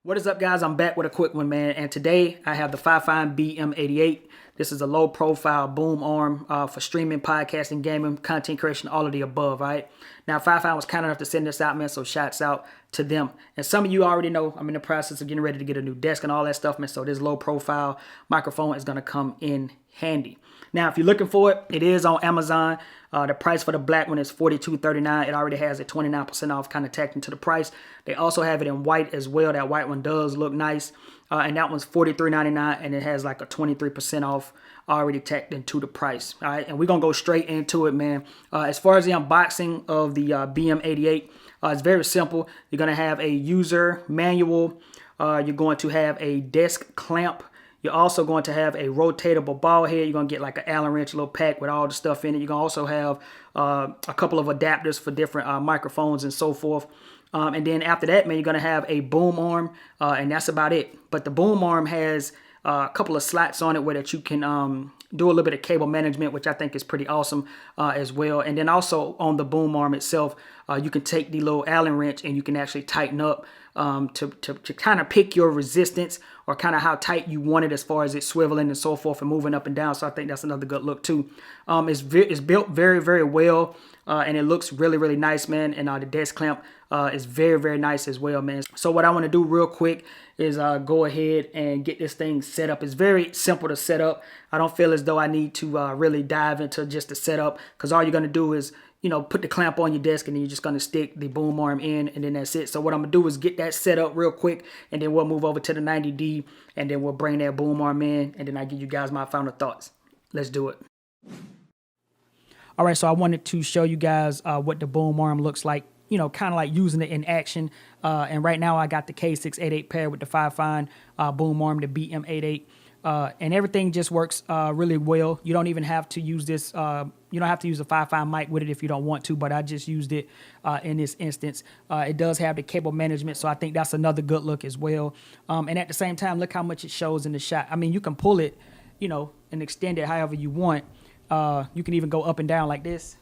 What is up, guys? I'm back with a quick one, man. And today I have the FIFINE BM88. This is a low profile boom arm for streaming, podcasting, gaming, content creation, all of the above, right? Now, FIFINE was kind enough to send this out, man, so shouts out to them. And some of you already know I'm in the process of getting ready to get a new desk and all that stuff, man. So this low profile microphone is going to come in handy. Now, if you're looking for it, it is on Amazon. The price for the black one is $42.39. It already has a 29% off kind of tacked into the price. They also have it in white as well. That white one does look nice. And that one's $43.99, and it has like a 23% off already tacked into the price. All right, and we're going to go straight into it, man. As far as the unboxing of the BM88, it's very simple. You're going to have a user manual. You're going to have a desk clamp. You're also going to have a rotatable ball head. You're going to get like an Allen wrench, little pack with all the stuff in it. You're going to also have a couple of adapters for different microphones and so forth. And then after that, man, you're going to have a boom arm, and that's about it. But the boom arm has a couple of slots on it where that you can do a little bit of cable management, which I think is pretty awesome as well. And then also on the boom arm itself, you can take the little Allen wrench and you can actually tighten up to kind of pick your resistance or kind of how tight you want it as far as it swiveling and so forth and moving up and down. So I think that's another good look too. It's built very, very well, and it looks really, really nice, man. And the desk clamp is very, very nice as well, man. So what I want to do real quick is go ahead and get this thing set up. It's very simple to set up. I don't feel as though I need to really dive into just the setup, because all you're going to do is, you know, put the clamp on your desk and then you're just going to stick the boom arm in, and then that's it. So what I'm going to do is get that set up real quick, and then we'll move over to the 90D, and then we'll bring that boom arm in, and then I give you guys my final thoughts. Let's do it. All right, so I wanted to show you guys what the boom arm looks like, you know, kind of like using it in action. And right now I got the K688 paired with the FIFINE boom arm, the BM88. And everything just works really well. You don't even have to use this. You don't have to use a FIFINE mic with it if you don't want to, but I just used it in this instance. It does have the cable management, so I think that's another good look as well. And at the same time, look how much it shows in the shot. I mean, you can pull it, you know, and extend it however you want. You can even go up and down like this,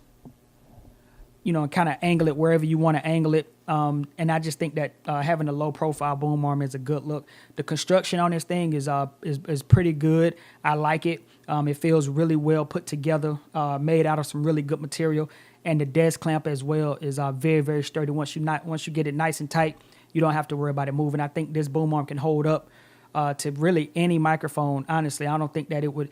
you know, and kind of angle it wherever you want to angle it. And I just think that having a low profile boom arm is a good look. The construction on this thing is pretty good. I like it. It feels really well put together, made out of some really good material. And the desk clamp as well is very, very sturdy. Once you get it nice and tight, you don't have to worry about it moving. I think this boom arm can hold up to really any microphone. Honestly, I don't think that it would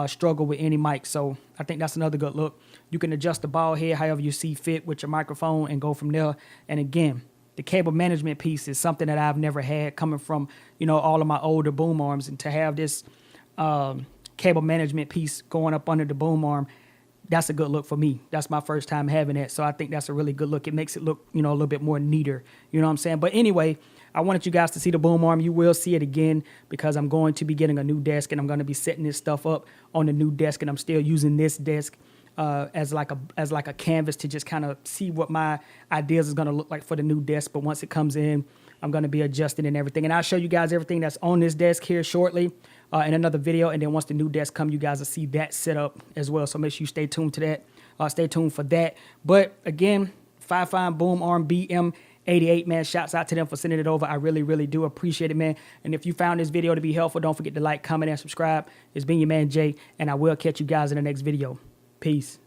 struggle with any mic. So I think that's another good look. You can adjust the ball head however you see fit with your microphone and go from there. And again, the cable management piece is something that I've never had coming from, you know, all of my older boom arms. And to have this cable management piece going up under the boom arm, that's a good look for me. That's my first time having that. So I think that's a really good look. It makes it look, you know, a little bit more neater. You know what I'm saying? But anyway, I wanted you guys to see the boom arm. You will see it again because I'm going to be getting a new desk, and I'm going to be setting this stuff up on the new desk, and I'm still using this desk as like a canvas to just kind of see what my ideas is going to look like for the new desk. But once it comes in, I'm going to be adjusting and everything. And I'll show you guys everything that's on this desk here shortly in another video. And then once the new desk comes, you guys will see that set up as well. So make sure you stay tuned to that. Stay tuned for that. But again, FIFINE boom arm BM88, man, shouts out to them for sending it over. I really, really do appreciate it, man. And if you found this video to be helpful, don't forget to like, comment, and subscribe. It's been your man, Jay, and I will catch you guys in the next video. Peace.